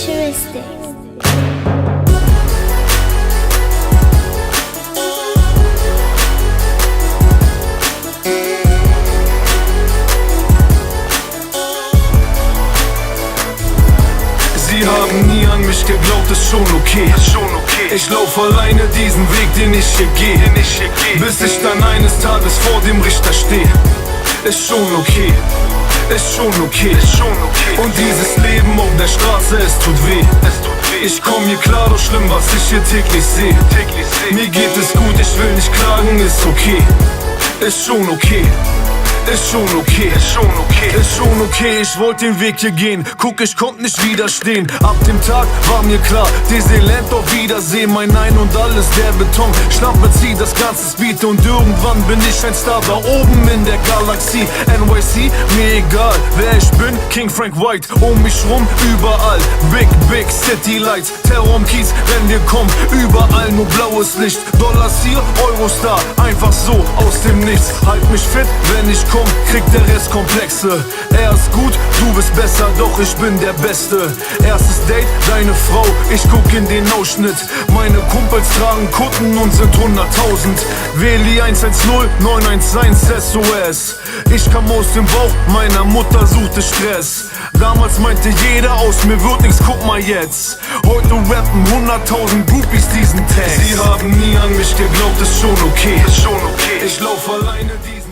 Futuristic. Sie haben nie an mich geglaubt, ist schon okay. Ich lauf alleine diesen Weg, den ich hier geh, bis ich dann eines Tages vor dem Richter steh. Ist schon okay, ist schon okay. Und dieses Leben auf der Straße, es tut weh. Ich komm hier klar, doch schlimm, was ich hier täglich seh. Mir geht es gut, ich will nicht klagen, ist okay. Ist schon okay. Ist schon okay, ist schon okay, ich wollte den Weg hier gehen. Guck, ich konnt nicht widerstehen. Ab dem Tag war mir klar, diese Land auf Wiedersehen. Mein Ein und Alles, der Beton, Schlampe zieht das ganze Beat. Und irgendwann bin ich ein Star da oben in der Galaxie. NYC, mir egal, wer ich bin, King Frank White. Um mich rum, überall, Big City Lights. Terror am Kiez, wenn wir kommen, überall nur blaues Licht. Dollars hier, Eurostar, einfach so aus dem Nichts. Halt mich fit, wenn ich komm, kriegt der Rest Komplexe. Er ist gut, du bist besser, doch ich bin der Beste. Erstes Date, deine Frau, ich guck in den Ausschnitt. Meine Kumpels tragen Kutten und sind 100.000. Wähli 110 911 SOS. Ich kam aus dem Bauch, meiner Mutter suchte Stress. Damals meinte jeder, aus mir wird nix, guck mal jetzt. Heute rappen 100.000 Groupies diesen Text. Sie haben nie an mich geglaubt, ist schon okay. Ich lauf alleine diesen